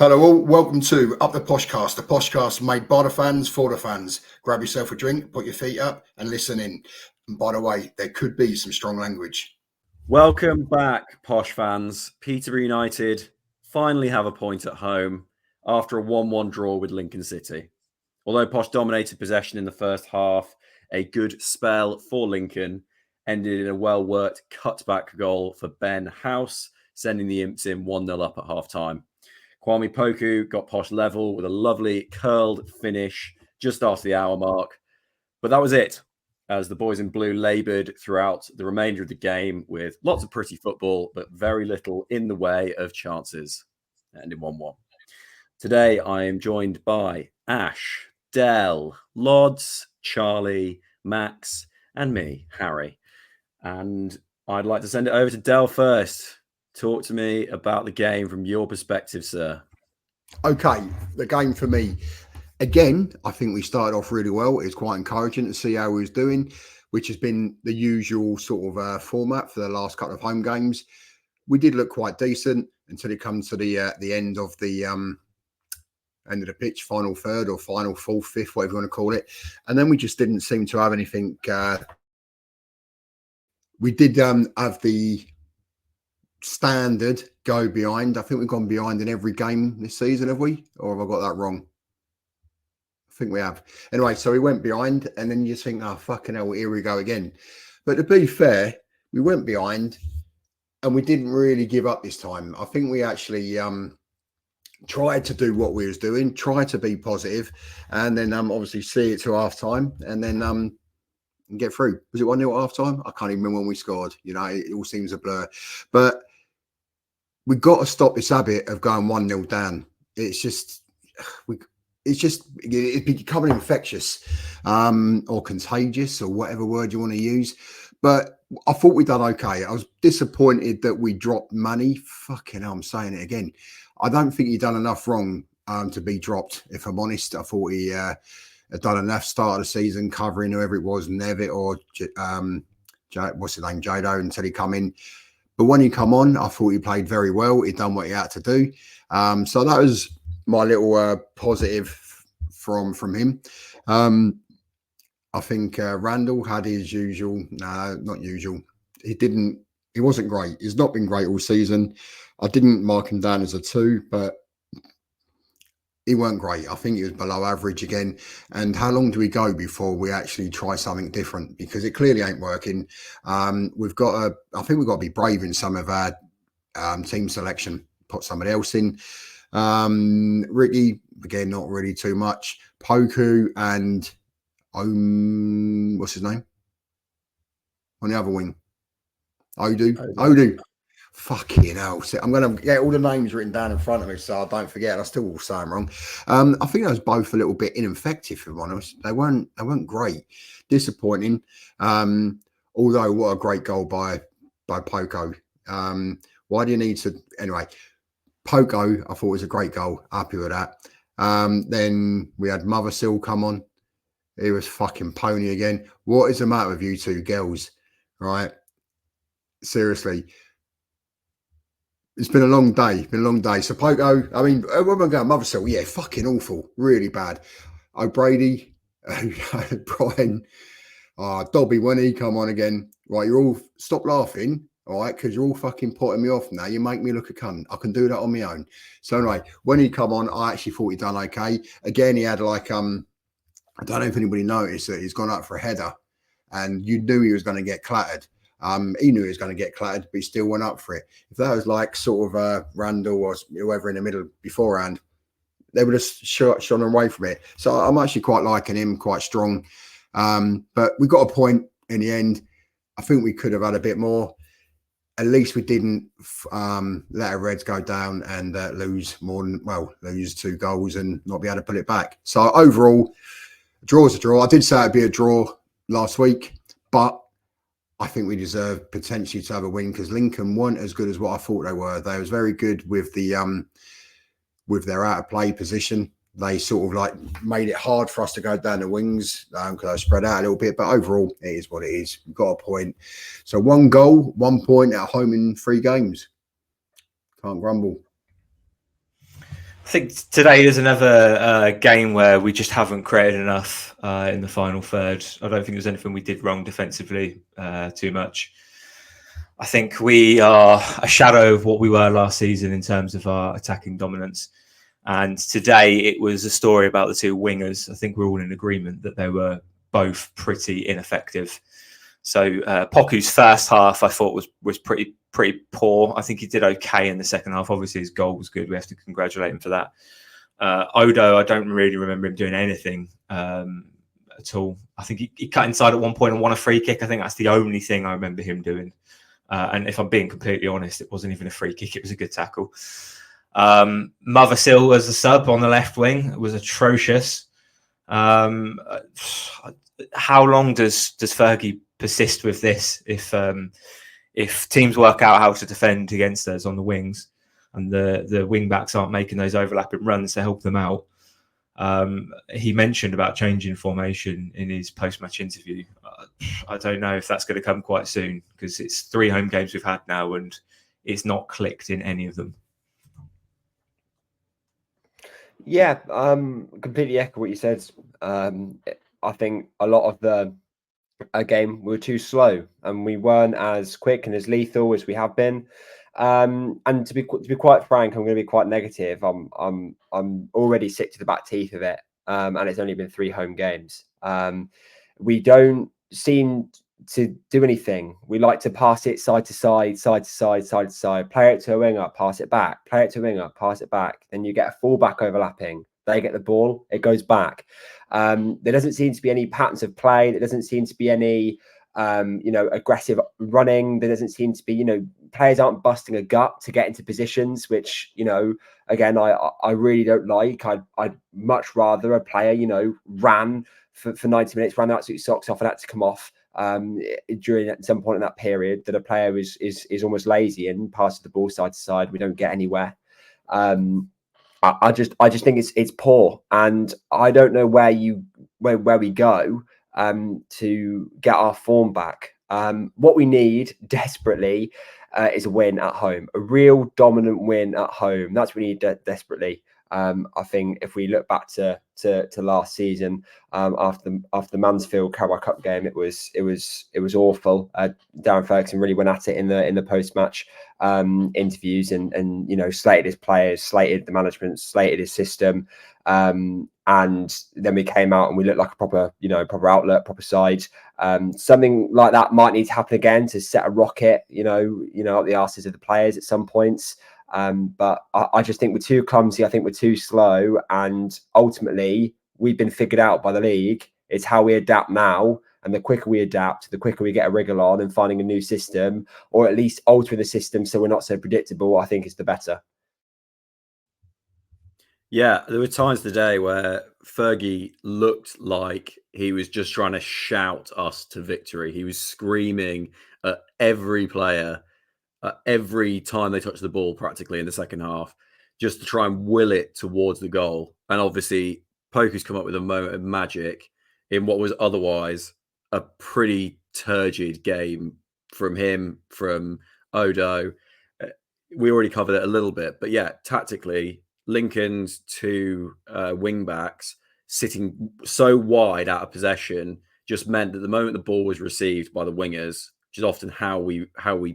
Hello all, welcome to Up The Poshcast, the Poshcast made by the fans for the fans. Grab yourself a drink, put your feet up and listen in. And by the way, there could be some strong language. Welcome back, Posh fans. Peterborough United finally have a point at home after a 1-1 draw with Lincoln City. Although Posh dominated possession in the first half, a good spell for Lincoln ended in a well-worked cutback goal for Ben House, sending the Imps in 1-0 up at half-time. Kwame Poku got Posh level with a lovely curled finish just after the hour mark. But that was it, as the boys in blue laboured throughout the remainder of the game with lots of pretty football, but very little in the way of chances, and in 1-1. Today, I am joined by Ash, Del, Lods, Charlie, Max, and me, Harry. And I'd like to send it over to Del first. Talk to me about the game from your perspective, sir. Okay, the game for me. Again, I think we started off really well. It's quite encouraging to see how we was doing, which has been the usual sort of format for the last couple of home games. We did look quite decent until it comes to the end of the end of the pitch, final third or final fourth, fifth, whatever you want to call it. And then we just didn't seem to have anything. We did have the standard go behind. I think we've gone behind in every game this season, have we? Or have I got that wrong? I think we have. Anyway, so we went behind and then you just think, oh, fucking hell, here we go again. But to be fair, we went behind and we didn't really give up this time. I think we actually tried to do what we was doing, try to be positive, and then obviously see it to half time and then get through. Was it 1-0 at half time? I can't even remember when we scored. You know, it all seems a blur. But we've got to stop this habit of going 1-0 down. It's becoming infectious or contagious or whatever word you want to use. But I thought we'd done okay. I was disappointed that we dropped money. Fucking hell, I'm saying it again. I don't think he'd done enough wrong to be dropped, if I'm honest. I thought he had done enough start of the season covering whoever it was, Nevitt or what's his name, Jado, until he come in. But when he come on, I thought he played very well. He'd done what he had to do. So that was my little positive from him. I think Randall had his usual. No, not usual. He wasn't great. He's not been great all season. I didn't mark him down as a 2, but he weren't great. I think he was below average again. And how long do we go before we actually try something different? Because it clearly ain't working. I think we've got to be brave in some of our team selection. Put somebody else in. Ricky, again, not really too much. Poku and what's his name? On the other wing. Odu. Fucking hell. I'm going to get all the names written down in front of me so I don't forget. I still will say them wrong. I think those both a little bit ineffective, if I'm honest. They weren't great. Disappointing. Although, what a great goal by Poco. Why do you need to... Anyway, Poco, I thought was a great goal. Happy with that. Then we had Mothersill come on. He was fucking pony again. What is the matter with you two girls? Right? Seriously. It's been a long day. So Poco, I mean, when we're going Mothersill, yeah, fucking awful. Really bad. O'Brady, Brian, Dobby, when he come on again, right, you're all, stop laughing, all right, because you're all fucking putting me off now. You make me look a cunt. I can do that on my own. So anyway, when he come on, I actually thought he'd done okay. Again, he had like, I don't know if anybody noticed that he's gone up for a header and you knew he was going to get clattered. He knew he was going to get clattered, but he still went up for it. If that was like sort of Randall or whoever in the middle beforehand, they would have shone away from it. So I'm actually quite liking him, quite strong. But we got a point in the end. I think we could have had a bit more. At least we didn't let our Reds go down and lose 2 goals and not be able to put it back. So overall, a draw is a draw. I did say it'd be a draw last week, but I think we deserve potentially to have a win because Lincoln weren't as good as what I thought they were. They was very good with the with their out of play position. They sort of like made it hard for us to go down the wings because I spread out a little bit. But overall, it is what it is. We've got a point. So 1 goal, 1 point at home in 3 games. Can't grumble. think today is another game where we just haven't created enough in the final third. I don't think there's anything we did wrong defensively too much. I think we are a shadow of what we were last season in terms of our attacking dominance. And today it was a story about the two wingers. I think we're all in agreement that they were both pretty ineffective. So Poku's first half I thought was pretty poor. I think he did okay in the second half. Obviously his goal was good. We have to congratulate him for that. Odo, I don't really remember him doing anything at all. I think he cut inside at one point and won a free kick. I think that's the only thing I remember him doing. And if I'm being completely honest, it wasn't even a free kick. It was a good tackle. Mothersill as a sub on the left wing was atrocious. How long does Fergie persist with this if teams work out how to defend against us on the wings and the wing backs aren't making those overlapping runs to help them out? He mentioned about changing formation in his post-match interview. I don't know if that's going to come quite soon because it's 3 home games we've had now and it's not clicked in any of them. Yeah, completely echo what you said. I think a lot of the game we were too slow and we weren't as quick and as lethal as we have been. And to be quite frank, I'm going to be quite negative. I'm already sick to the back teeth of it. And it's only been 3 home games. We don't seem to do anything. We like to pass it side to side, side to side, side to side, play it to a winger, pass it back, play it to a winger, pass it back. Then you get a fullback overlapping. They get the ball, it goes back. There doesn't seem to be any patterns of play. There doesn't seem to be any aggressive running. There doesn't seem to be, players aren't busting a gut to get into positions, which, again, I really don't like. I'd much rather a player, ran for 90 minutes, ran the absolute socks off and had to come off during at some point in that period, that a player is almost lazy and passes the ball side to side. We don't get anywhere. I just think it's poor, and I don't know where we go to get our form back. What we need desperately is a win at home, a real dominant win at home. That's what we need desperately. I think if we look back to last season, after the Mansfield Carabao Cup game, it was awful. Darren Ferguson really went at it in the post match interviews and slated his players, slated the management, slated his system, and then we came out and we looked like a proper outlet, proper side. Something like that might need to happen again to set a rocket, up the arses of the players at some points. But I just think we're too clumsy. I think we're too slow. And ultimately, we've been figured out by the league. It's how we adapt now. And the quicker we adapt, the quicker we get a wriggle on and finding a new system, or at least altering the system so we're not so predictable, I think is the better. Yeah, there were times today where Fergie looked like he was just trying to shout us to victory. He was screaming at every player every time they touched the ball practically in the second half, just to try and will it towards the goal. And obviously, Poku's come up with a moment of magic in what was otherwise a pretty turgid game from him, from Odo. We already covered it a little bit, but yeah, tactically, Lincoln's 2 wing backs sitting so wide out of possession just meant that the moment the ball was received by the wingers, which is often how we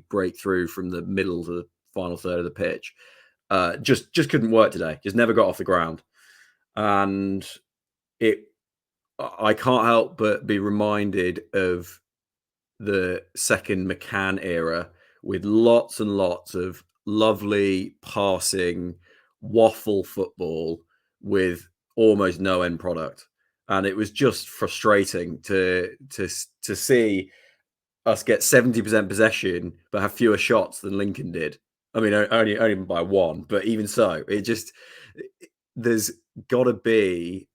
break through from the middle to the final third of the pitch, just couldn't work today. Just never got off the ground, and I can't help but be reminded of the second McCann era with lots and lots of lovely passing waffle football with almost no end product, and it was just frustrating to see us get 70% possession but have fewer shots than Lincoln did. I mean, only by 1, but even so, there's got to be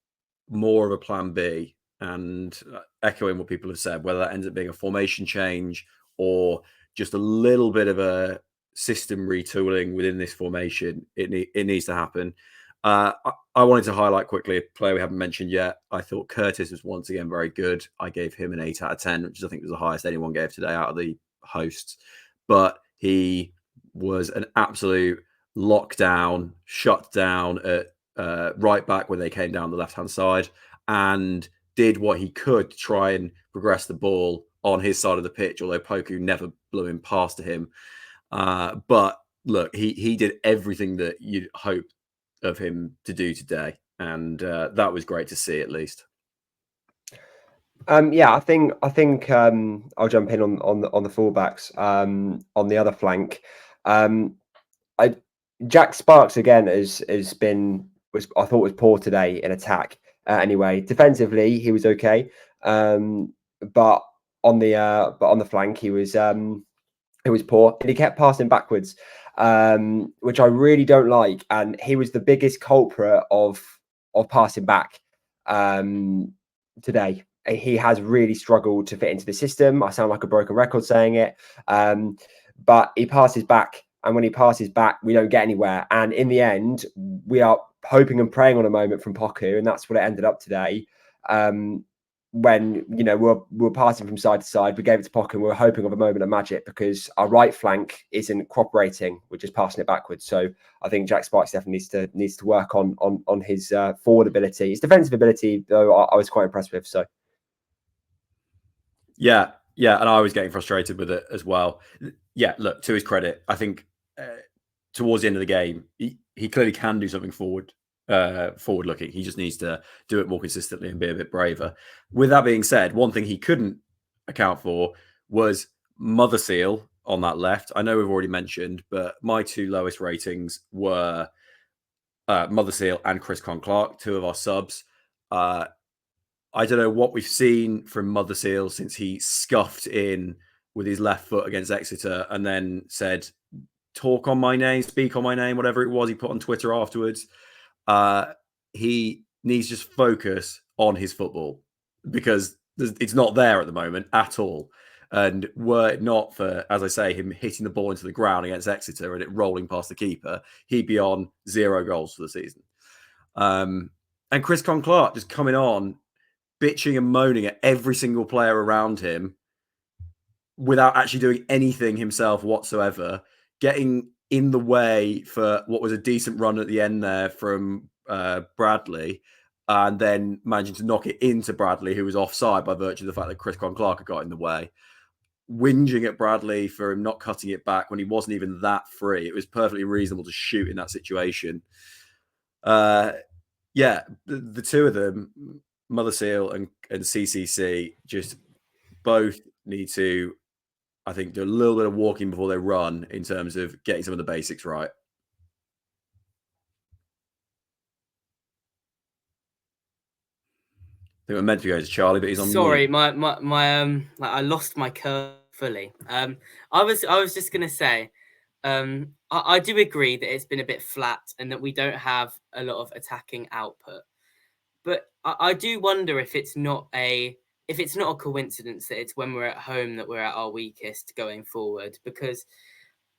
more of a plan B. And echoing what people have said, whether that ends up being a formation change or just a little bit of a system retooling within this formation, it needs to happen. I wanted to highlight quickly a player we haven't mentioned yet. I thought Curtis was once again very good. I gave him an 8 out of 10, which I think was the highest anyone gave today out of the hosts. But he was an absolute locked down, shut down at right back when they came down the left-hand side, and did what he could to try and progress the ball on his side of the pitch, although Poku never blew him past to him. But look, he did everything that you'd hope of him to do today, and that was great to see, at least. Yeah, I think I'll jump in on the fullbacks. On the other flank, Jack Sparks again I thought was poor today in attack. Anyway, defensively he was okay, but on the flank he was poor, and he kept passing backwards, which I really don't like. And he was the biggest culprit of passing back today. He has really struggled to fit into the system. I sound like a broken record saying it, but he passes back, and when he passes back, we don't get anywhere. And in the end, we are hoping and praying on a moment from Poku, and that's what it ended up today. When we're passing from side to side, we gave it to Poku, and we were hoping of a moment of magic because our right flank isn't cooperating. We're just passing it backwards. So I think Jack Sparks definitely needs to work on his forward ability. His defensive ability, though, I was quite impressed with. So. Yeah, and I was getting frustrated with it as well. Yeah, look, to his credit, I think towards the end of the game, he clearly can do something forward-looking. He just needs to do it more consistently and be a bit braver. With that being said, one thing he couldn't account for was Mother Seal on that left. I know we've already mentioned, but my two lowest ratings were Mother Seal and Chris Clark, two of our subs. I don't know what we've seen from Mother Seal since he scuffed in with his left foot against Exeter and then said, talk on my name, speak on my name, whatever it was he put on Twitter afterwards. He needs to just focus on his football because it's not there at the moment at all. And were it not for, as I say, him hitting the ball into the ground against Exeter and it rolling past the keeper, he'd be on 0 goals for the season. And Chris Clark just coming on, bitching and moaning at every single player around him without actually doing anything himself whatsoever, getting in the way for what was a decent run at the end there from Bradley, and then managing to knock it into Bradley, who was offside by virtue of the fact that Chris Clark had got in the way. Whinging at Bradley for him not cutting it back when he wasn't even that free. It was perfectly reasonable to shoot in that situation. The two of them, Mother Seal and CCC, just both need to, I think, do a little bit of walking before they run in terms of getting some of the basics right. I think we're meant to go to Charlie, but he's on. Sorry, mute. I lost my curve fully. I was just gonna say, I do agree that it's been a bit flat and that we don't have a lot of attacking output. But I do wonder if it's not a coincidence that it's when we're at home that we're at our weakest going forward. Because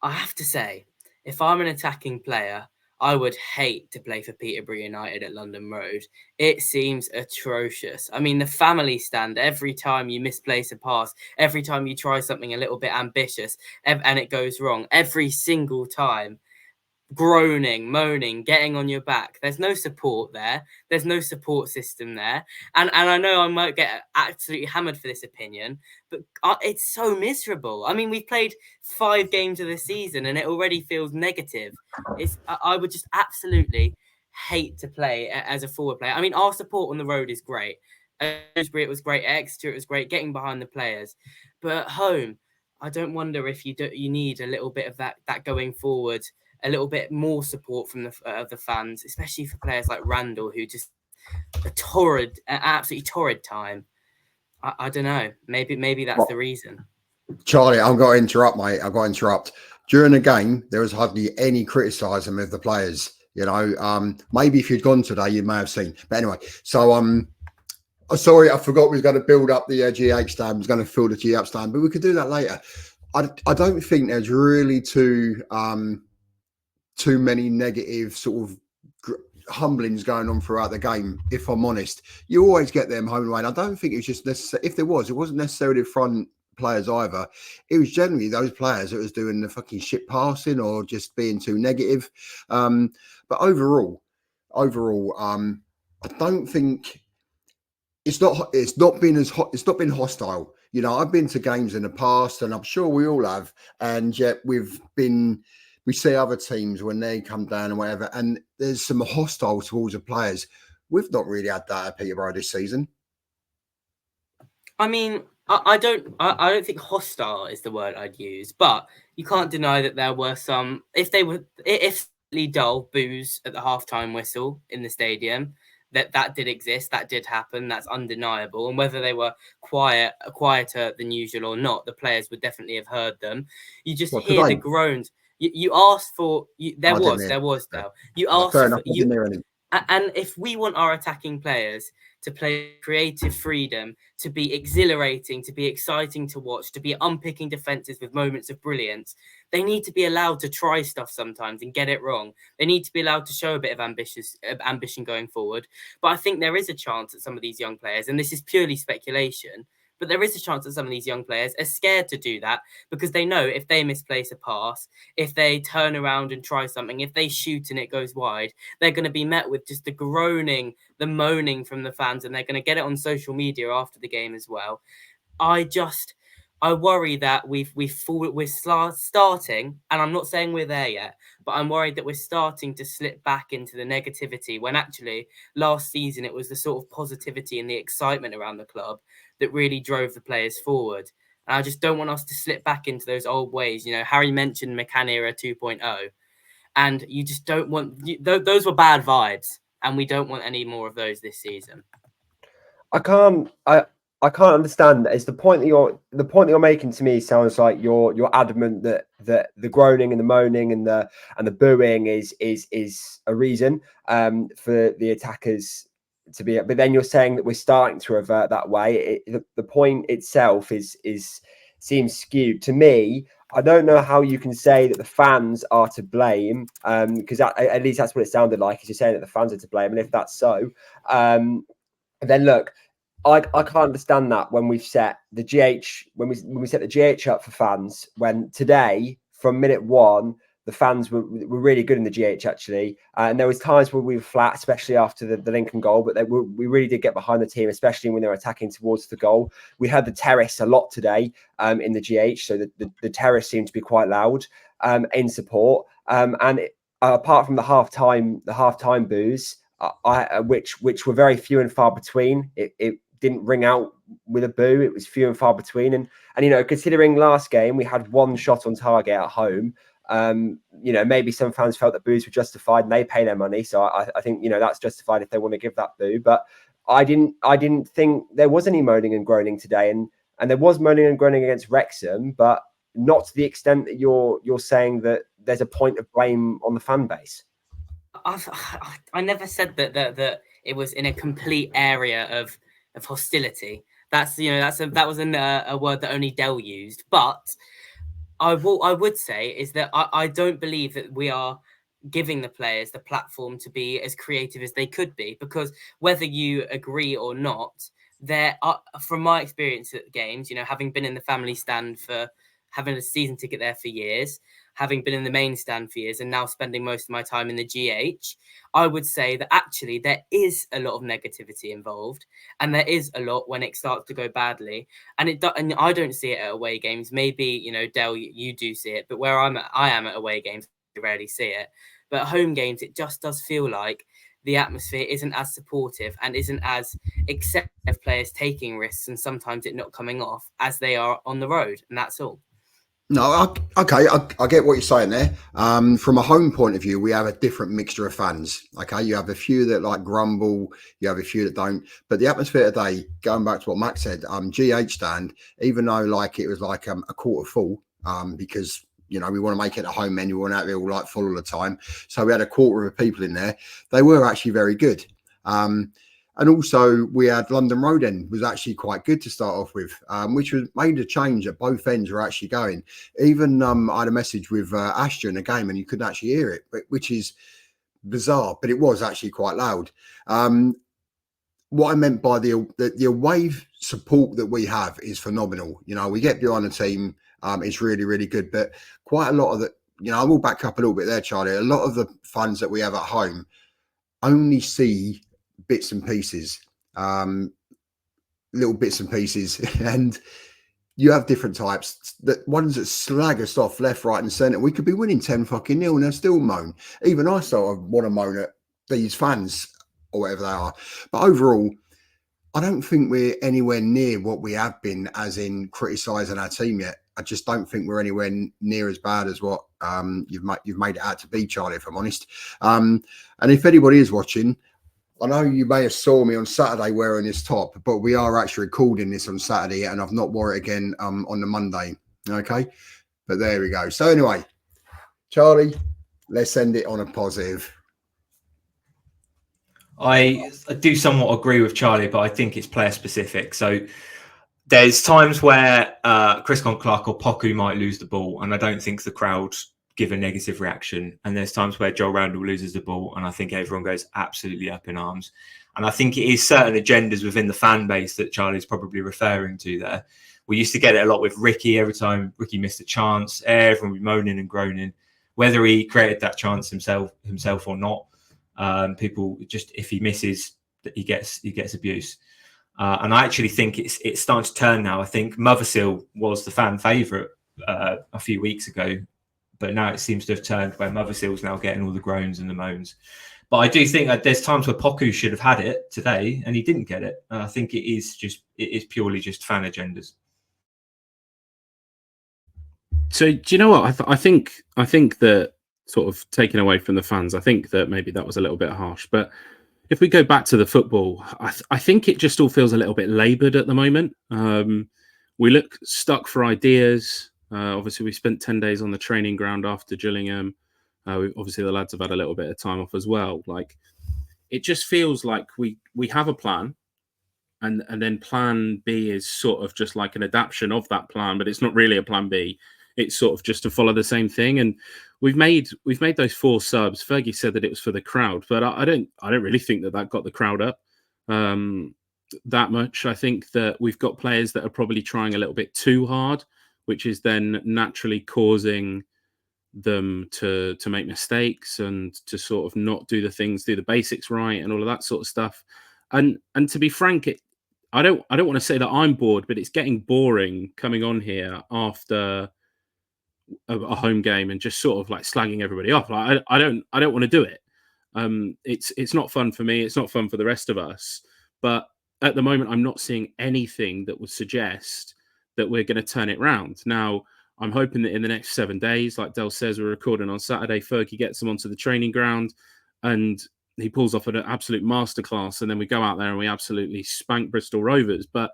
I have to say, if I'm an attacking player, I would hate to play for Peterborough United at London Road. It seems atrocious. I mean, the family stand, every time you misplace a pass, every time you try something a little bit ambitious and it goes wrong, every single time. Groaning, moaning, getting on your back. There's no support there. There's no support system there. And I know I might get absolutely hammered for this opinion, but it's so miserable. I mean, we've played 5 games of the season and it already feels negative. I would just absolutely hate to play as a forward player. I mean, our support on the road is great. At Shrewsbury, it was great. At Exeter, it was great. Getting behind the players. But at home, I don't wonder if you need a little bit of that going forward. A little bit more support from the fans, especially for players like Randall, who just absolutely torrid time. I don't know. Maybe that's the reason. Charlie, I've got to interrupt, mate. I've got to interrupt. During the game, there was hardly any criticism of the players. You know, maybe if you'd gone today, you may have seen. But anyway, so sorry, I forgot we was going to build up the GH stand. I was going to fill the GH stand, but we could do that later. I don't think there's really too many negative sort of humblings going on throughout the game. If I'm honest, you always get them home and away. And I don't think it was just necessary. If there was, it wasn't necessarily the front players either. It was generally those players that was doing the fucking shit passing or just being too negative. But overall, I don't think it's not been hostile. You know, I've been to games in the past, and I'm sure we all have, and yet we see other teams when they come down and whatever, and there's some hostile towards the players. We've not really had that at Peterborough this season. I mean, I don't think hostile is the word I'd use, but you can't deny that there were some, if slightly dull boos at the halftime whistle in the stadium, that did exist, that did happen, that's undeniable. And whether they were quieter than usual or not, the players would definitely have heard them. You just hear the groans. You asked for, there was, Dale. You asked for, and if we want our attacking players to play creative freedom, to be exhilarating, to be exciting to watch, to be unpicking defenses with moments of brilliance, they need to be allowed to try stuff sometimes and get it wrong. They need to be allowed to show a bit of ambition going forward. But I think there is a chance that some of these young players, and this is purely speculation, but there is a chance that some of these young players are scared to do that because they know if they misplace a pass, if they turn around and try something, if they shoot and it goes wide, they're going to be met with just the groaning, the moaning from the fans, and they're going to get it on social media after the game as well. I worry that we're starting, and I'm not saying we're there yet, but I'm worried that we're starting to slip back into the negativity when actually last season it was the sort of positivity and the excitement around the club that really drove the players forward. And I just don't want us to slip back into those old ways. You know, Harry mentioned McCann era 2.0, and you just don't want those were bad vibes, and we don't want any more of those this season. I can't understand. Is the point that you're making to me sounds like you're adamant that the groaning and the moaning and the booing is a reason for the attackers to be. But then you're saying that we're starting to revert that way. The point itself seems skewed to me. I don't know how you can say that the fans are to blame, because at least that's what it sounded like. Is you're saying that the fans are to blame, and if that's so, then look. I can't understand that when we've set the GH when we set the GH up for fans. When today, from minute one, the fans were really good in the GH actually, and there was times where we were flat, especially after the Lincoln goal. But we really did get behind the team, especially when they were attacking towards the goal. We heard the terrace a lot today in the GH, so the terrace seemed to be quite loud in support. Apart from the halftime boos, which were very few and far between, it didn't ring out with a boo. It was few and far between. And you know, considering last game we had one shot on target at home, you know, maybe some fans felt that boos were justified and they pay their money. So I think, you know, that's justified if they want to give that boo. But I didn't think there was any moaning and groaning today. And there was moaning and groaning against Wrexham, but not to the extent that you're saying that there's a point of blame on the fan base. I never said that it was in a complete area of hostility. That was a word that only Dell used. But I would say is that I don't believe that we are giving the players the platform to be as creative as they could be, because whether you agree or not, there are, from my experience at games, you know, having been in the family stand for having a season ticket there for years, having been in the main stand for years, and now spending most of my time in the GH, I would say that actually there is a lot of negativity involved, and there is a lot when it starts to go badly. And I don't see it at away games. Maybe, you know, Del, you do see it, but where I am at away games, I rarely see it. But at home games, it just does feel like the atmosphere isn't as supportive and isn't as accepting of players taking risks and sometimes it not coming off as they are on the road, and that's all. No, okay, I get what you're saying there. From a home point of view, we have a different mixture of fans. Okay, you have a few that like grumble, you have a few that don't. But the atmosphere today, going back to what Max said, GH stand, even though like it was like a quarter full, because you know we want to make it a home menu, we want to have it all like full all the time. So we had a quarter of people in there. They were actually very good. And also we had London Road End was actually quite good to start off with, which was made a change at both ends were actually going. Even I had a message with Ash during the game and you couldn't actually hear it, which is bizarre, but it was actually quite loud. what I meant by the away support that we have is phenomenal. You know, we get behind the team. It's really, really good. But quite a lot of the, you know, I will back up a little bit there, Charlie. A lot of the fans that we have at home only see bits and pieces, little bits and pieces. And you have different types. The ones that slag us off left, right, and centre. We could be winning 10-0 and they'll still moan. Even I sort of want to moan at these fans or whatever they are. But overall, I don't think we're anywhere near what we have been, as in criticising our team yet. I just don't think we're anywhere near as bad as what you've made it out to be, Charlie, if I'm honest. And if anybody is watching, I know you may have saw me on Saturday wearing this top, but we are actually recording this on Saturday, and I've not wore it again on the Monday. Okay, but there we go. So anyway, Charlie, let's end it on a positive. I do somewhat agree with Charlie, but I think it's player specific. So there's times where Chris Clark or Poku might lose the ball, and I don't think the crowd give a negative reaction. And there's times where Joel Randall loses the ball, and I think everyone goes absolutely up in arms. And I think it is certain agendas within the fan base that Charlie's probably referring to there. We used to get it a lot with Ricky. Every time Ricky missed a chance, everyone would be moaning and groaning, whether he created that chance himself or not. People just, if he misses, he gets abuse. And I actually think it's starting to turn now. I think Mothersill was the fan favourite a few weeks ago, but now it seems to have turned where Mothersill's now getting all the groans and the moans. But I do think that there's times where Poku should have had it today and he didn't get it. And I think it is purely just fan agendas. So do you know what? I think that, sort of taken away from the fans, I think that maybe that was a little bit harsh. But if we go back to the football, I think it just all feels a little bit laboured at the moment. We look stuck for ideas. Obviously, we spent 10 days on the training ground after Gillingham. Obviously, the lads have had a little bit of time off as well. Like, it just feels like we have a plan, and then plan B is sort of just like an adaptation of that plan, but it's not really a plan B. It's sort of just to follow the same thing. And we've made those 4 subs. Fergie said that it was for the crowd, but I don't really think that got the crowd up that much. I think that we've got players that are probably trying a little bit too hard, which is then naturally causing them to make mistakes and to sort of not do the basics right and all of that sort of stuff. And to be frank, I don't want to say that I'm bored, but it's getting boring coming on here after a home game and just sort of like slagging everybody off. Like, I don't want to do it. It's not fun for me. It's not fun for the rest of us. But at the moment, I'm not seeing anything that would suggest that we're going to turn it round. Now, I'm hoping that in the next 7 days, like Del says, we're recording on Saturday, Fergie gets them onto the training ground and he pulls off an absolute masterclass, and then we go out there and we absolutely spank Bristol Rovers. But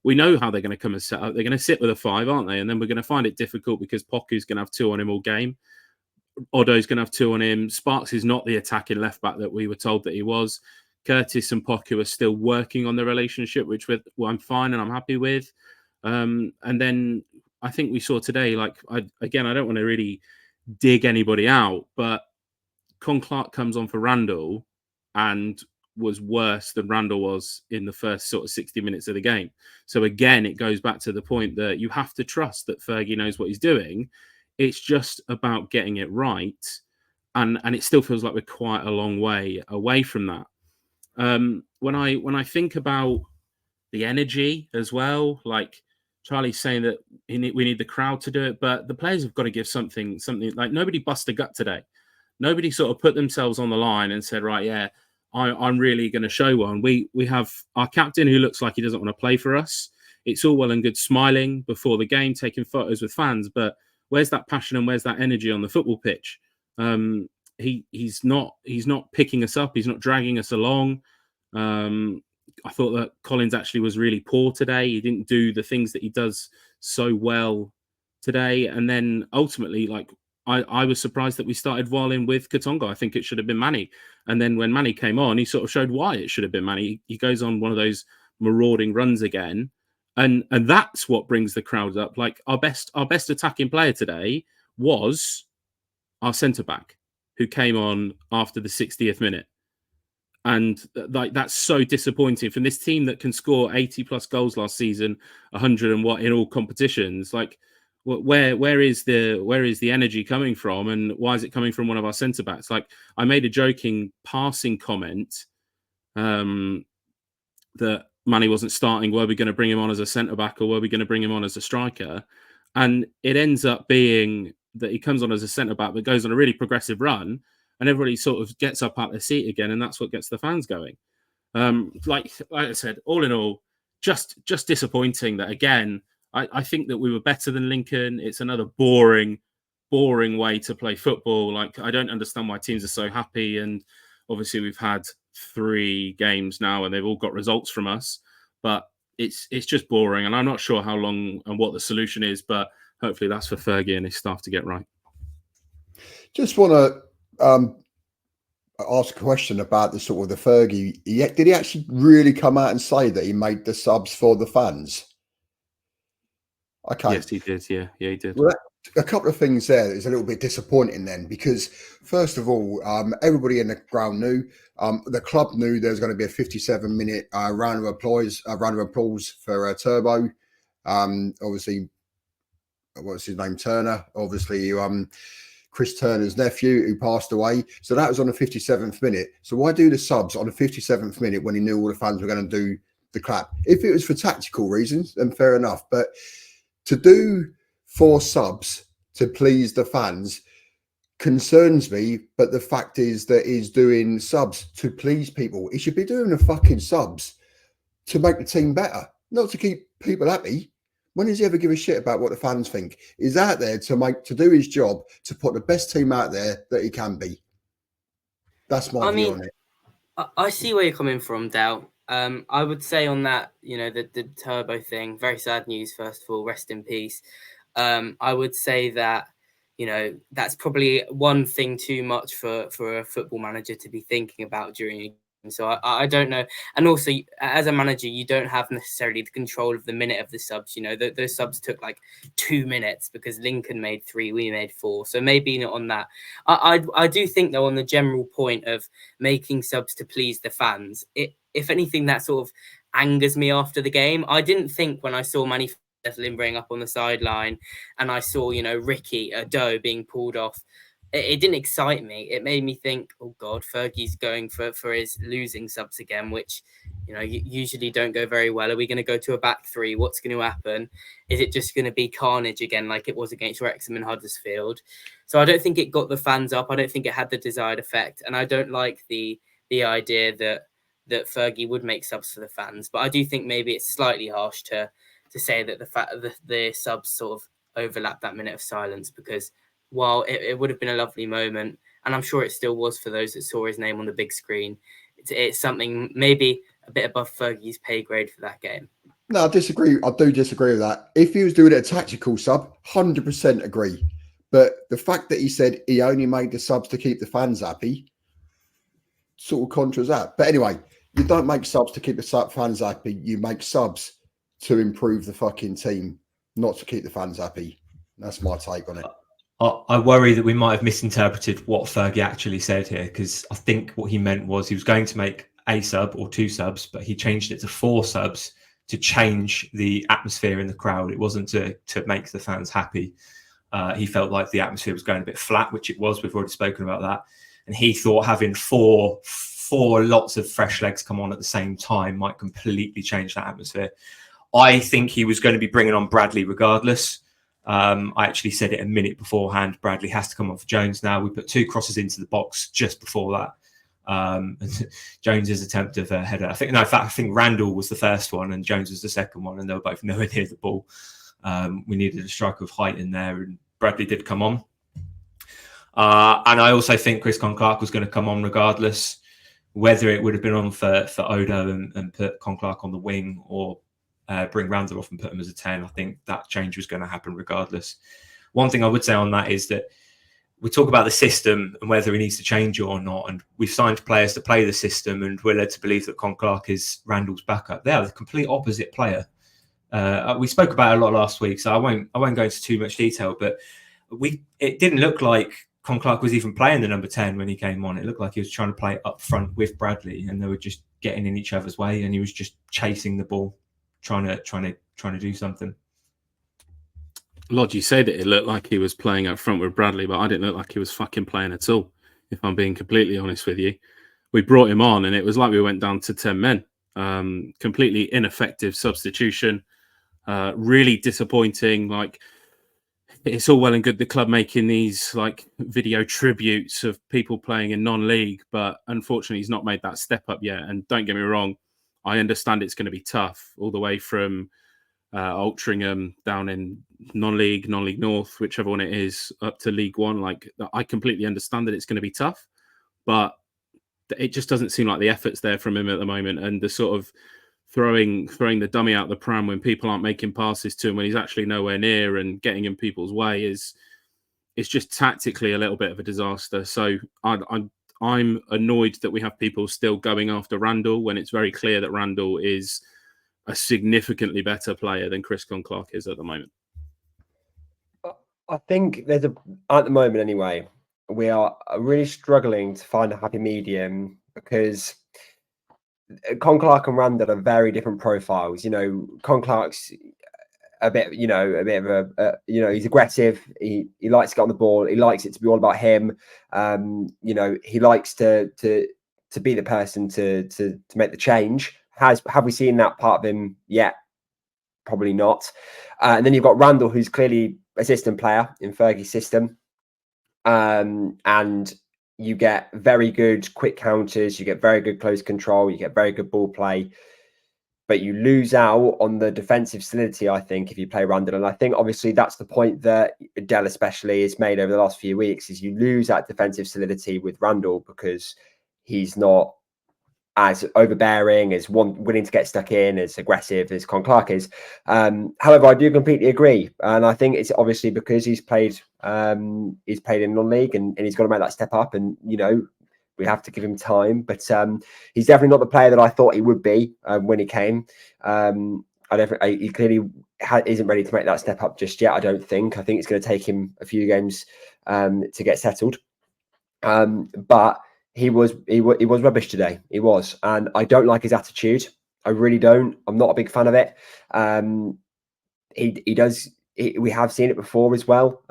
we know how they're going to come and set up. They're going to sit with a 5, aren't they? And then we're going to find it difficult because Poku's going to have 2 on him all game. Odo's going to have 2 on him. Sparks is not the attacking left back that we were told that he was. Curtis and Poku are still working on the relationship, which I'm fine and I'm happy with. And then I think we saw today, like, I don't want to really dig anybody out, but Con Clark comes on for Randall and was worse than Randall was in the first sort of 60 minutes of the game. So again, it goes back to the point that you have to trust that Fergie knows what he's doing. It's just about getting it right. And it still feels like we're quite a long way away from that. When I think about the energy as well, like Charlie's saying that we need the crowd to do it, but the players have got to give something like nobody bust a gut today. Nobody sort of put themselves on the line and said, right, yeah, I'm really going to show one. We have our captain who looks like he doesn't want to play for us. It's all well and good smiling before the game, taking photos with fans, but where's that passion and where's that energy on the football pitch? He's not picking us up. He's not dragging us along. I thought that Collins actually was really poor today. He didn't do the things that he does so well today. And then ultimately, like, I was surprised that we started Voilin with Katonga. I think it should have been Manny. And then when Manny came on, he sort of showed why it should have been Manny. He goes on one of those marauding runs again. And that's what brings the crowd up. Like, our best attacking player today was our centre-back, who came on after the 60th minute. And like that's so disappointing from this team that can score 80 plus goals last season, 100 and what in all competitions. Like, where is the energy coming from, and why is it coming from one of our centre backs? Like, I made a joking passing comment that Manny wasn't starting. Were we going to bring him on as a centre back, or were we going to bring him on as a striker? And it ends up being that he comes on as a centre back, but goes on a really progressive run, and everybody sort of gets up out their seat again, and that's what gets the fans going. Like I said, all in all, just disappointing that again. I think that we were better than Lincoln. It's another boring way to play football. Like, I don't understand why teams are so happy. And obviously we've had 3 games now and they've all got results from us, but it's just boring. And I'm not sure how long and what the solution is, but hopefully that's for Fergie and his staff to get right. Just want to ask a question about the sort of the Fergie. Did he actually really come out and say that he made the subs for the fans? Okay. Yes, he did. Yeah, he did. Well, a couple of things there is a little bit disappointing then, because first of all, everybody in the ground knew, the club knew there was going to be a 57-minute round of applause for Turbo. Obviously, what's his name? Turner. Obviously, Chris Turner's nephew who passed away. So that was on the 57th minute. So why do the subs on the 57th minute when he knew all the fans were going to do the clap? If it was for tactical reasons, then fair enough. But to do 4 subs to please the fans concerns me. But the fact is that he's doing subs to please people. He should be doing the fucking subs to make the team better, not to keep people happy. When does he ever give a shit about what the fans think? He's out there to do his job, to put the best team out there that he can be. That's my view on it. I see where you're coming from, Dal. I would say on that, the Turbo thing, very sad news, first of all, rest in peace. I would say that, that's probably one thing too much for a football manager to be thinking about during a game. So I don't know. And also, as a manager, you don't have necessarily the control of the minute of the subs. Those subs took like 2 minutes because Lincoln made 3, we made 4. So maybe not on that. I do think, though, on the general point of making subs to please the fans, if anything, that sort of angers me after the game. I didn't think when I saw Manny limbering up on the sideline and I saw, Ricky Doe being pulled off, it didn't excite me. It made me think, oh God, Fergie's going for his losing subs again, which, usually don't go very well. Are we going to go to a back 3? What's going to happen? Is it just going to be carnage again like it was against Wrexham and Huddersfield? So I don't think it got the fans up. I don't think it had the desired effect. And I don't like the idea that Fergie would make subs for the fans. But I do think maybe it's slightly harsh to say that the fact that the subs sort of overlap that minute of silence, because while it would have been a lovely moment, and I'm sure it still was for those that saw his name on the big screen, it's something maybe a bit above Fergie's pay grade for that game. No, I disagree. I do disagree with that. If he was doing a tactical sub, 100% agree. But the fact that he said he only made the subs to keep the fans happy sort of contras that. But anyway, you don't make subs to keep the fans happy. You make subs to improve the fucking team, not to keep the fans happy. That's my take on it. I worry that we might have misinterpreted what Fergie actually said here, because I think what he meant was he was going to make a sub or 2 subs, but he changed it to 4 subs to change the atmosphere in the crowd. It wasn't to make the fans happy. He felt like the atmosphere was going a bit flat, which it was. We've already spoken about that. And he thought having four lots of fresh legs come on at the same time might completely change that atmosphere. I think he was going to be bringing on Bradley regardless. I actually said it a minute beforehand. Bradley has to come on for Jones now. We put 2 crosses into the box just before that. Jones's attempt of a header. I think Randall was the first one and Jones was the second one, and they were both nowhere near the ball. We needed a striker of height in there, and Bradley did come on. And I also think Chris Con-Clark was going to come on regardless, whether it would have been on for Odo and put Con-Clark on the wing, or bring Randall off and put him as a 10. I think that change was going to happen regardless. One thing I would say on that is that we talk about the system and whether he needs to change it or not. And we've signed players to play the system, and we're led to believe that Con-Clark is Randall's backup. They are the complete opposite player. We spoke about it a lot last week, so I won't go into too much detail, but it didn't look like Clark was even playing the number 10 when he came on. It looked like he was trying to play up front with Bradley, and they were just getting in each other's way, and he was just chasing the ball, trying to do something. Lodge, you said it looked like he was playing up front with Bradley, but I didn't look like he was fucking playing at all, if I'm being completely honest with you. We brought him on, and it was like we went down to 10 men. Completely ineffective substitution. Really disappointing. Like, it's all well and good the club making these like video tributes of people playing in non-league, but unfortunately he's not made that step up yet. And don't get me wrong, I understand it's going to be tough all the way from Altrincham down in non-league North, whichever one it is, up to League One. Like, I completely understand that it's going to be tough, but it just doesn't seem like the effort's there from him at the moment. And the sort of throwing the dummy out the pram when people aren't making passes to him when he's actually nowhere near and getting in people's way is just tactically a little bit of a disaster. So I'm annoyed that we have people still going after Randall when it's very clear that Randall is a significantly better player than Chris Clark is at the moment. I think at the moment anyway, we are really struggling to find a happy medium because Clark and Randall are very different profiles. You know, Clark's a bit of a he's aggressive. He likes to get on the ball. He likes it to be all about him. He likes to be the person to make the change. Have we seen that part of him yet? Probably not. And then you've got Randall, who's clearly a system player in Fergie's system. And you get very good quick counters, you get very good close control, you get very good ball play, but you lose out on the defensive solidity, I think, if you play Randall. And I think obviously that's the point that Dell especially has made over the last few weeks, is you lose that defensive solidity with Randall because he's not as overbearing, as willing to get stuck in, as aggressive as Clark is. However, I do completely agree, and I think it's obviously because he's played in non-league and he's got to make that step up. And we have to give him time, but he's definitely not the player that I thought he would be when he came. He clearly isn't ready to make that step up just yet. I don't think. I think it's going to take him a few games to get settled. But he was rubbish today. He was, and I don't like his attitude. I really don't. I'm not a big fan of it. We have seen it before as well.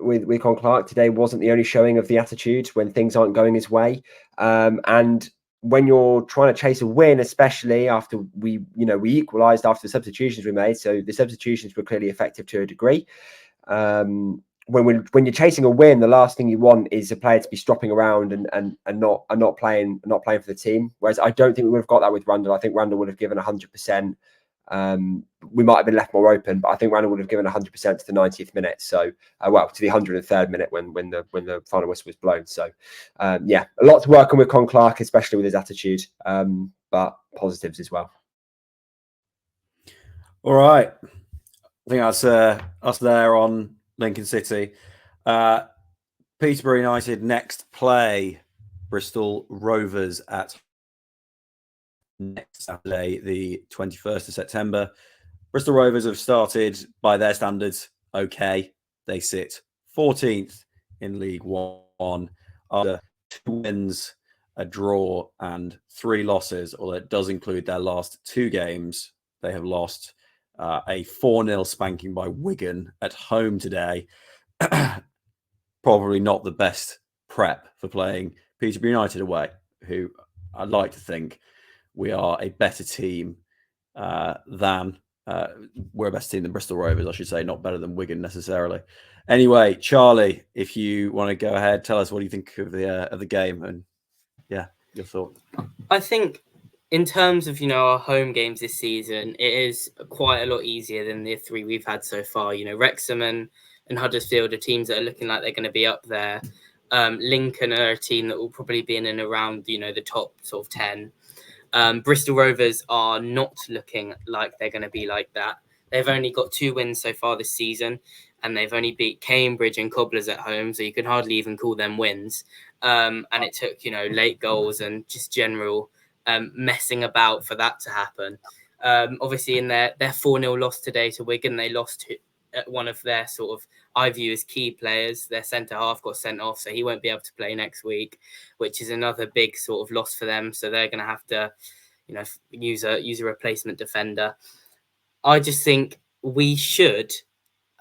With Clark today wasn't the only showing of the attitude when things aren't going his way. And when you're trying to chase a win, especially after we equalised after the substitutions we made, so the substitutions were clearly effective to a degree. When you're chasing a win, the last thing you want is a player to be stropping around and not playing for the team. Whereas I don't think we would have got that with Randall. I think Randall would have given 100%. We might have been left more open, but I think Randall would have given 100% to the 90th minute. So, to the 103rd minute when the final whistle was blown. So, a lot to work on with Clark, especially with his attitude, but positives as well. All right, I think that's us there on Lincoln City. Peterborough United next play Bristol Rovers at next Saturday, the 21st of September. Bristol Rovers have started, by their standards, okay. They sit 14th in League One after 2 wins, a draw, and 3 losses, although it does include their last 2 games. They have lost a 4-0 spanking by Wigan at home today. Probably not the best prep for playing Peterborough United away, who I'd like to think we are a better team we're a better team than Bristol Rovers, I should say, not better than Wigan necessarily. Anyway, Charlie, if you want to go ahead, tell us what you think of the game and your thoughts. I think in terms of our home games this season, it is quite a lot easier than the 3 we've had so far. Wrexham and Huddersfield are teams that are looking like they're going to be up there. Lincoln are a team that will probably be in and around the top sort of 10. Bristol Rovers are not looking like they're going to be like that. They've only got 2 wins so far this season, and they've only beat Cambridge and Cobblers at home, so you can hardly even call them wins. And it took late goals and just general messing about for that to happen. Obviously, in their 4-0 loss today to Wigan, they lost one of their sort of I view as key players. Their centre half got sent off, so he won't be able to play next week, which is another big sort of loss for them. So they're going to have to, use a replacement defender. I just think we should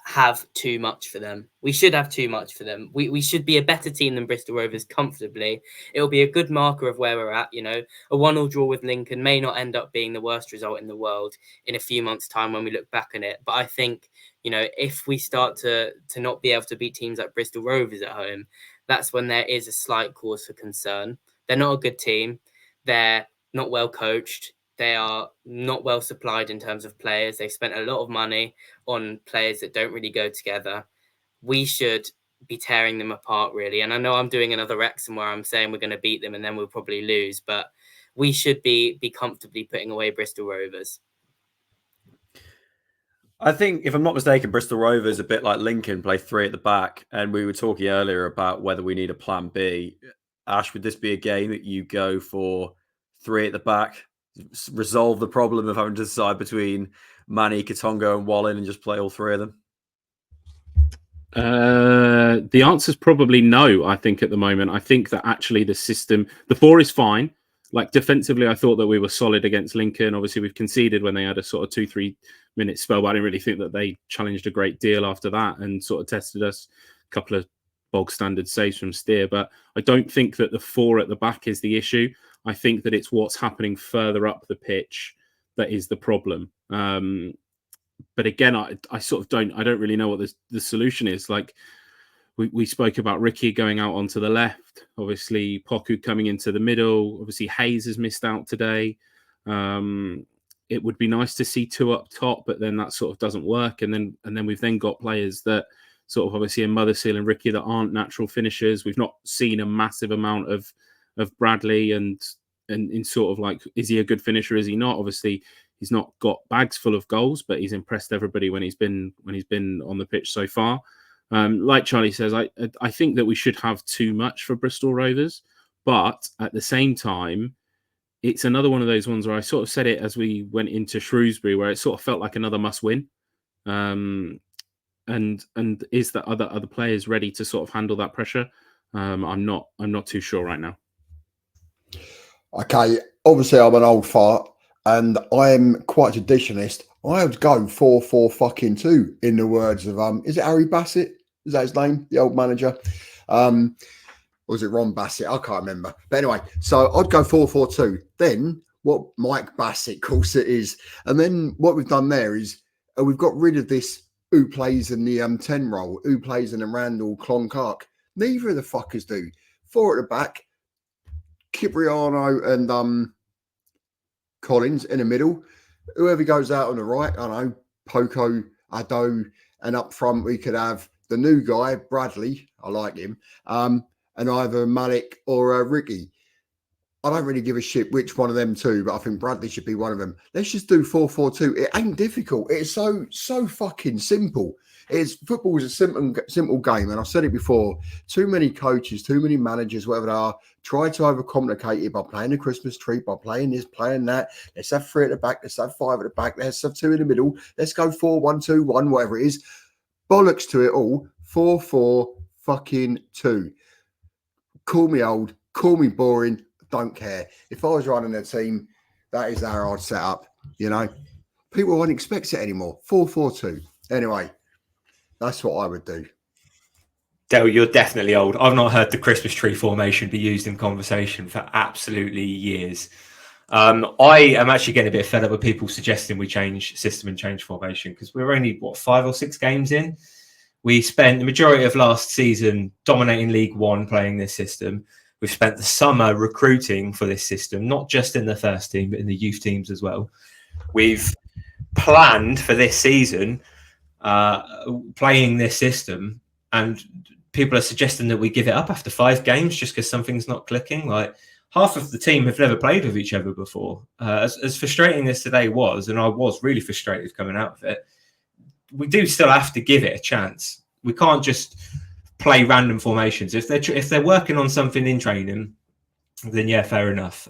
have too much for them. We should have too much for them. We should be a better team than Bristol Rovers comfortably. It'll be a good marker of where we're at. A 1-1 draw with Lincoln may not end up being the worst result in the world in a few months' time when we look back on it. But I think, if we start to not be able to beat teams like Bristol Rovers at home, that's when there is a slight cause for concern. They're not a good team. They're not well coached. They are not well supplied in terms of players. They've spent a lot of money on players that don't really go together. We should be tearing them apart, really. And I know I'm doing another Wrexham where I'm saying we're going to beat them and then we'll probably lose, but we should be comfortably putting away Bristol Rovers. I think, if I'm not mistaken, Bristol Rovers, a bit like Lincoln, play 3 at the back. And we were talking earlier about whether we need a plan B. Ash, would this be a game that you go for 3 at the back? Resolve the problem of having to decide between Manny, Katongo and Wallen and just play all 3 of them? The answer is probably no, I think, at the moment. I think that actually the 4 is fine. Like, defensively, I thought that we were solid against Lincoln. Obviously, we've conceded when they had a sort of 2-3 minute spell, but I didn't really think that they challenged a great deal after that and sort of tested us. A couple of bog standard saves from Steer, but I don't think that the 4 at the back is the issue. I think that it's what's happening further up the pitch that is the problem. But again, I sort of don't really know what the solution is. Like, we spoke about Ricky going out onto the left, obviously Poku coming into the middle. Obviously Hayes has missed out today. It would be nice to see 2 up top, but then that sort of doesn't work. And then we've then got players that sort of obviously in Motherseal and Ricky that aren't natural finishers. We've not seen a massive amount of Bradley and in sort of like, is he a good finisher? Is he not? Obviously, he's not got bags full of goals, but he's impressed everybody when he's been on the pitch so far. Like Charlie says, I think that we should have too much for Bristol Rovers, but at the same time, it's another one of those ones where I sort of said it as we went into Shrewsbury, where it sort of felt like another must-win. And is that other players ready to sort of handle that pressure? I'm not too sure right now. Okay, obviously I'm an old fart and I'm quite a traditionalist. I would go 4-4-2 in the words of is it Harry Bassett? Is that his name? The old manager? Or was it Ron Bassett? I can't remember. But anyway, so I'd go 4-4-2. Then what Mike Bassett calls it is, and then what we've done there is we've got rid of this who plays in the 10 role, who plays in the Randall Cloncark. Neither of the fuckers do. 4 at the back, Cipriano and Collins in the middle. Whoever goes out on the right, I don't know, Poco, Ado, and up front we could have the new guy, Bradley. I like him. And either Malik or Ricky. I don't really give a shit which one of them two, but I think Bradley should be one of them. Let's just do 4-4-2. It ain't difficult. It's so fucking simple. Football is a simple game, and I've said it before. Too many coaches, too many managers, whatever they are, try to overcomplicate it by playing the Christmas tree, by playing this, playing that. Let's have 3 at the back. Let's have 5 at the back. Let's have 2 in the middle. Let's go 4-1-2-1, whatever it is. Bollocks to it all. 4-4-2. Call me old. Call me boring. Don't care. If I was running a team, that is how I'd set up. People won't expect it anymore. 4-4-2. Anyway, that's what I would do. Dale, you're definitely old. I've not heard the Christmas tree formation be used in conversation for absolutely years. I am actually getting a bit fed up with people suggesting we change system and change formation because we're only, 5 or 6 games in. We spent the majority of last season dominating League One playing this system. We've spent the summer recruiting for this system, not just in the first team, but in the youth teams as well. We've planned for this season playing this system, and people are suggesting that we give it up after 5 games just because something's not clicking. Like, half of the team have never played with each other before. As frustrating as today was, and I was really frustrated coming out of it, we do still have to give it a chance. We can't just play random formations. If they're working on something in training, then yeah, fair enough.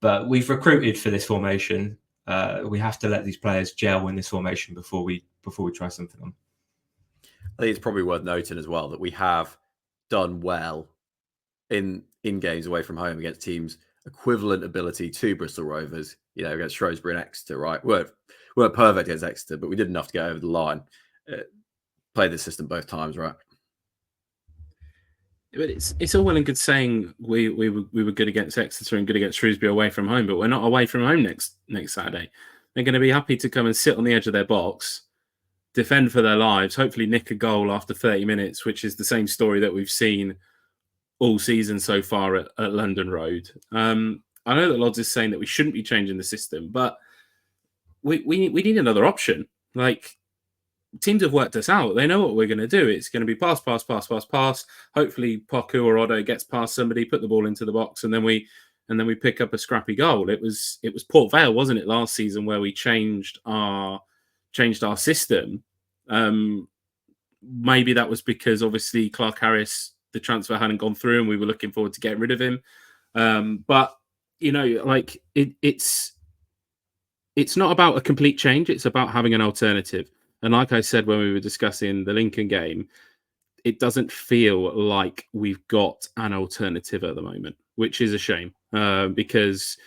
But we've recruited for this formation. We have to let these players gel in this formation before we try something on. I think it's probably worth noting as well that we have done well in games away from home against teams equivalent ability to Bristol Rovers, against Shrewsbury and Exeter, right? Weren't perfect against Exeter, but we did enough to get over the line. Played the system both times, right? But it's all well and good saying we were good against Exeter and good against Shrewsbury away from home, but we're not away from home next Saturday. They're going to be happy to come and sit on the edge of their box, defend for their lives, hopefully nick a goal after 30 minutes, which is the same story that we've seen all season so far at London Road. I know that Lods is saying that we shouldn't be changing the system, but we need another option. Like, teams have worked us out. They know what we're going to do. It's going to be pass. Hopefully Poku or Otto gets past somebody, put the ball into the box, and then we pick up a scrappy goal. It was Port Vale, wasn't it, last season, where we changed our system. Maybe that was because obviously Clark Harris, the transfer hadn't gone through, and we were looking forward to getting rid of him. But it's not about a complete change. It's about having an alternative. And like I said when we were discussing the Lincoln game, it doesn't feel like we've got an alternative at the moment, which is a shame, because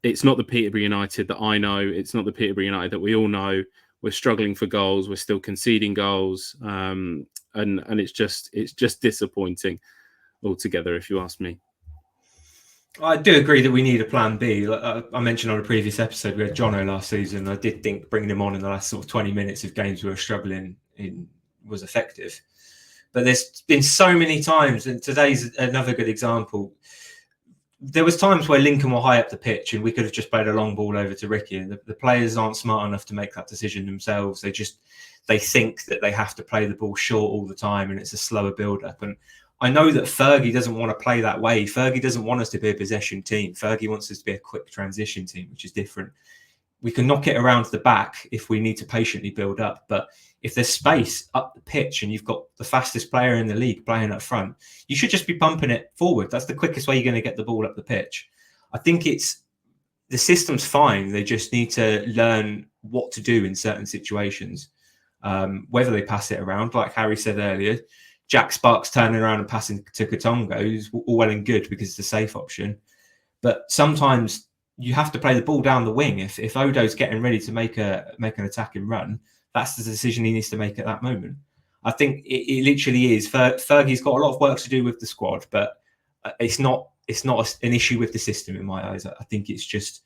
it's not the Peterborough United that I know. It's not the Peterborough United that we all know. We're struggling for goals. We're still conceding goals, and it's just disappointing altogether, if you ask me. I do agree that we need a plan B. Like I mentioned on a previous episode, we had Jono last season. I did think bringing him on in the last sort of 20 minutes of games we were struggling in was effective. But there's been so many times, and today's another good example. There was times where Lincoln were high up the pitch and we could have just played a long ball over to Ricky. And the players aren't smart enough to make that decision themselves. They think that they have to play the ball short all the time and it's a slower build-up. And I know that Fergie doesn't want to play that way. Fergie doesn't want us to be a possession team. Fergie wants us to be a quick transition team, which is different. We can knock it around the back if we need to patiently build up. But if there's space up the pitch and you've got the fastest player in the league playing up front, you should just be pumping it forward. That's the quickest way you're going to get the ball up the pitch. I think the system's fine. They just need to learn what to do in certain situations. Whether they pass it around, like Harry said earlier, Jack Sparks turning around and passing to Katongo is all well and good because it's a safe option. But sometimes you have to play the ball down the wing. If Odo's getting ready to make an attacking run, that's the decision he needs to make at that moment. I think it literally is. Fergie's got a lot of work to do with the squad, but it's not an issue with the system in my eyes. I think it's just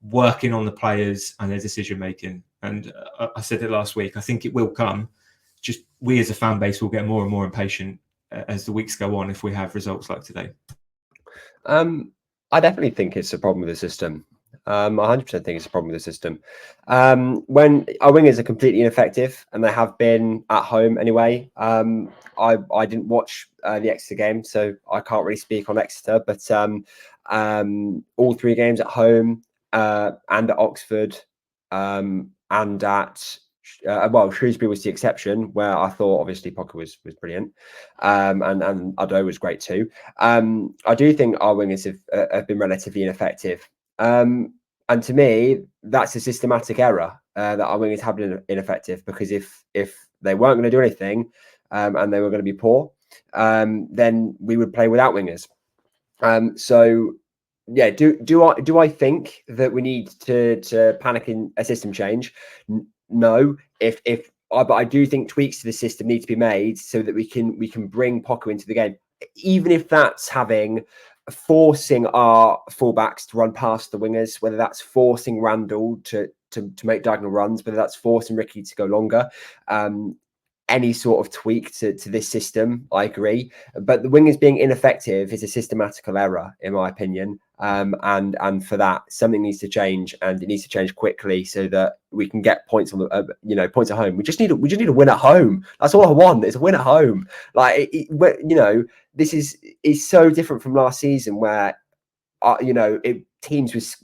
working on the players and their decision making. And I said it last week. I think it will come. Just we as a fan base will get more and more impatient as the weeks go on if we have results like today. I definitely think it's a problem with the system. I 100% think it's a problem with the system. When our wingers are completely ineffective, and they have been at home anyway. I didn't watch the Exeter game, so I can't really speak on Exeter. But all three games at home and at Oxford and at Shrewsbury was the exception, where I thought obviously Poker was brilliant, and Uddo was great too. I do think our wingers have been relatively ineffective, and to me that's a systematic error that our wingers have been ineffective, because if they weren't going to do anything and they were going to be poor, then we would play without wingers. So yeah, do I think that we need to panic in a system change? No, but I do think tweaks to the system need to be made so that we can bring Poco into the game, even if that's forcing our fullbacks to run past the wingers, whether that's forcing Randall to make diagonal runs, whether that's forcing Ricky to go longer. Any sort of tweak to this system, I agree. But the wingers being ineffective is a systematical error, in my opinion. And for that, something needs to change, and it needs to change quickly so that we can get points on the points at home. We just need a win at home. That's all I want. Is a win at home. Like this is so different from last season, where teams was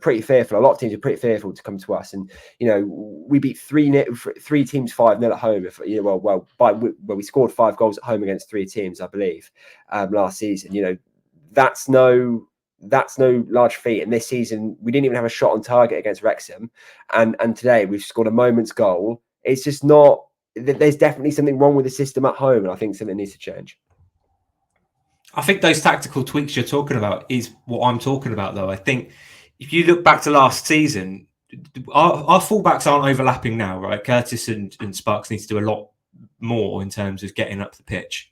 pretty fearful. A lot of teams were pretty fearful to come to us, and we beat three teams 5-0 at home. We scored 5 goals at home against 3 teams, I believe, last season. That's no large feat. And this season we didn't even have a shot on target against Wrexham, and today we've scored a moment's goal. It's just not there's definitely something wrong with the system at home, and I think something needs to change. I think those tactical tweaks you're talking about is what I'm talking about, though. I think if you look back to last season, our fullbacks aren't overlapping now, right? Curtis and Sparks need to do a lot more in terms of getting up the pitch.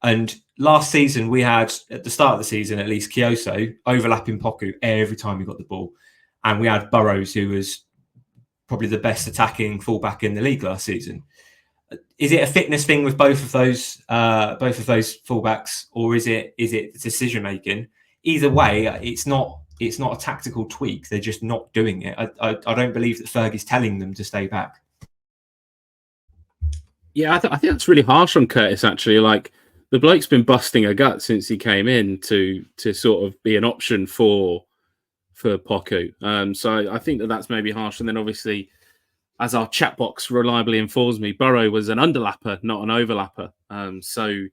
And last season, we had, at the start of the season, at least, Kioso overlapping Poku every time he got the ball. And we had Burrows, who was probably the best attacking fullback in the league last season. Is it a fitness thing with both of those fullbacks, or is it decision making? Either way, it's not a tactical tweak. They're just not doing it. I don't believe that Fergie's telling them to stay back. Yeah, I think that's really harsh on Curtis, actually. Like, the bloke's been busting a gut since he came in to sort of be an option for Poku. So I think that's maybe harsh. And then obviously, as our chat box reliably informs me, Burrow was an underlapper, not an overlapper. So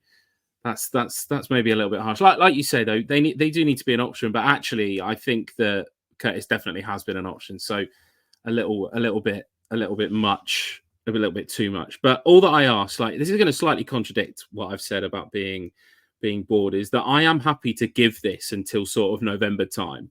that's maybe a little bit harsh. Like you say, though, they do need to be an option. But actually, I think that Curtis definitely has been an option. So a little bit much, a little bit too much. But all that I ask, like, this is going to slightly contradict what I've said about being bored, is that I am happy to give this until sort of November time.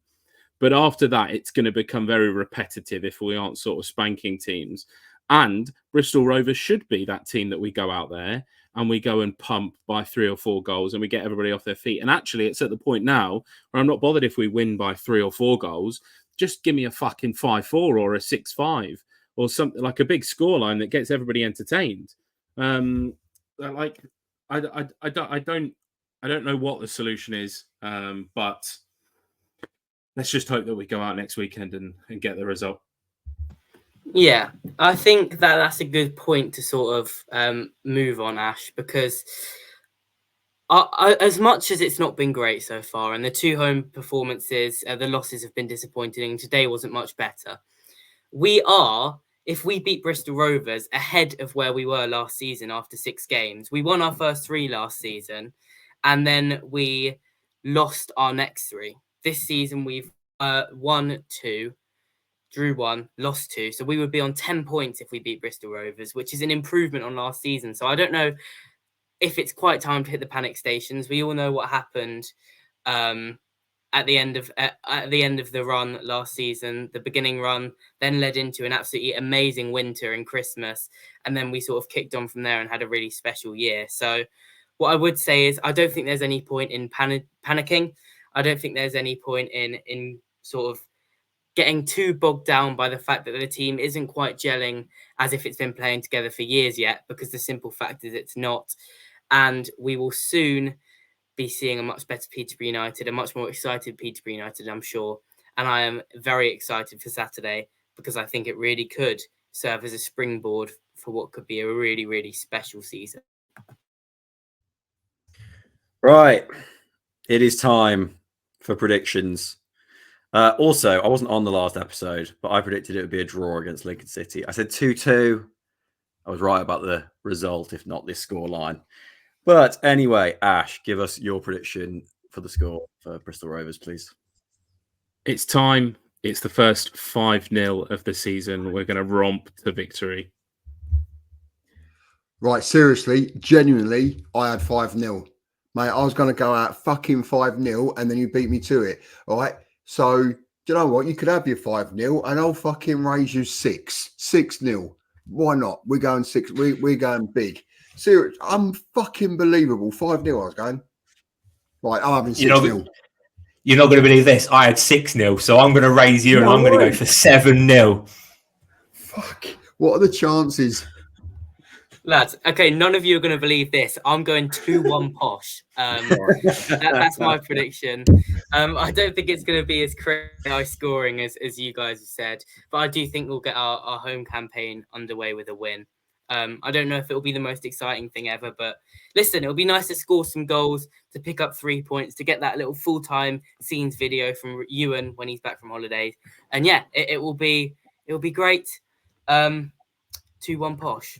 But after that, it's going to become very repetitive if we aren't sort of spanking teams. And Bristol Rovers should be that team that we go out there and we go and pump by 3 or 4 goals and we get everybody off their feet. And actually, it's at the point now where I'm not bothered if we win by 3 or 4 goals. Just give me a fucking 5-4 or a 6-5 or something, like a big scoreline that gets everybody entertained. Like, I don't know what the solution is, but let's just hope that we go out next weekend and get the result. Yeah, I think that's a good point to sort of move on, Ash, because as much as it's not been great so far, and the 2 home performances, the losses have been disappointing, and today wasn't much better. We are, if we beat Bristol Rovers, ahead of where we were last season after 6 games. We won our first 3 last season, and then we lost our next 3. This season, we've won 2, drew 1, lost 2. So we would be on 10 points if we beat Bristol Rovers, which is an improvement on last season. So I don't know if it's quite time to hit the panic stations. We all know what happened at the end of the run last season. The beginning run then led into an absolutely amazing winter and Christmas, and then we sort of kicked on from there and had a really special year. So what I would say is I don't think there's any point in panicking. I don't think there's any point in sort of getting too bogged down by the fact that the team isn't quite gelling as if it's been playing together for years yet, because the simple fact is it's not. And we will soon be seeing a much better Peterborough United, a much more excited Peterborough United, I'm sure. And I am very excited for Saturday because I think it really could serve as a springboard for what could be a really, really special season. Right. It is time for predictions. Also, I wasn't on the last episode, but I predicted it would be a draw against Lincoln City. I said 2-2. I was right about the result, if not this scoreline. But anyway, Ash, give us your prediction for the score for Bristol Rovers, please. It's time. It's the first 5-0 of the season. We're going to romp to victory. Right, seriously, genuinely, I had 5-0. Mate, I was going to go out fucking 5-0 and then you beat me to it. All right. So, do you know what? You could have your 5-0 and I'll fucking raise you 6-0. Why not? We're going 6. We're going big. Serious. I'm fucking believable. 5-0 I was going. Right, I'm having 6-0. You're not going to believe this. I had 6-0, so I'm going to raise you and I'm going to go for 7-0. Fuck. What are the chances? Lads, okay, none of you are going to believe this. I'm going 2-1 Posh. That's my prediction. I don't think it's going to be as crazy high scoring as you guys have said, but I do think we'll get our home campaign underway with a win. I don't know if it'll be the most exciting thing ever, but listen, it'll be nice to score some goals, to pick up 3 points, to get that little full-time scenes video from Ewan when he's back from holidays. And yeah, it will be great. 2-1 Posh.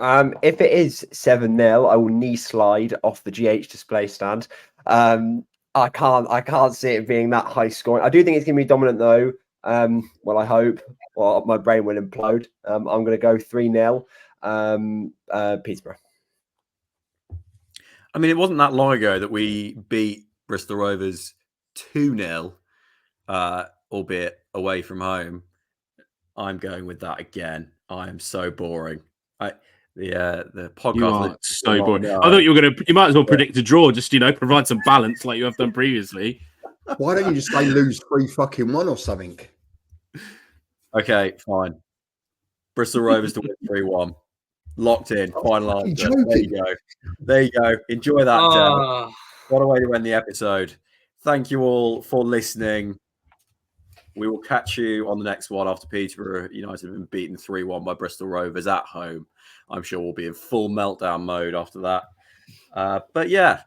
If it is 7-0, I will knee slide off the GH display stand. I can't see it being that high scoring. I do think it's going to be dominant though. Well, I hope. Well, my brain will implode. I'm going to go 3-0 Peterborough. I mean, it wasn't that long ago that we beat Bristol Rovers 2-0, albeit away from home. I'm going with that again. I am so boring. The podcast. You are so boring. I thought you were going to. You might as well predict a draw. Just provide some balance like you have done previously. Why don't you just say lose 3-1 or something? Okay, fine. Bristol Rovers to win 3-1. Locked in. Final answer. There you go. Enjoy that. What a way to end the episode. Thank you all for listening. We will catch you on the next one after Peterborough United have been beaten 3-1 by Bristol Rovers at home. I'm sure we'll be in full meltdown mode after that. But yeah,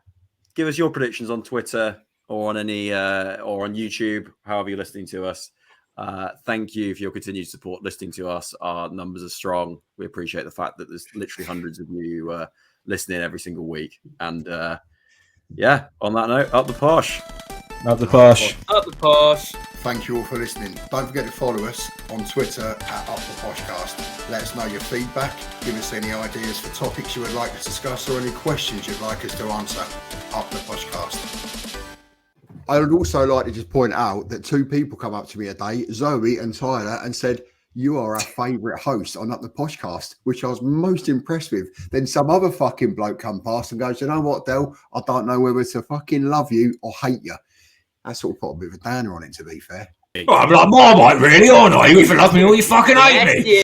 give us your predictions on Twitter or on or on YouTube, however you're listening to us. Thank you for your continued support listening to us. Our numbers are strong. We appreciate the fact that there's literally hundreds of you listening every single week. And yeah, on that note, up the posh. Up the posh. Up the posh. Thank you all for listening. Don't forget to follow us on Twitter at Up The Poshcast. Let us know your feedback. Give us any ideas for topics you would like to discuss or any questions you'd like us to answer. Up The Poshcast. I would also like to just point out that 2 people come up to me today, Zoe and Tyler, and said, "You are our favourite host on Up The Poshcast," which I was most impressed with. Then some other fucking bloke come past and goes, "You know what, Del? I don't know whether to fucking love you or hate you." That sort of put a bit of a downer on it, to be fair. I'm like Marmite, really, aren't I? You either love me or you fucking hate me.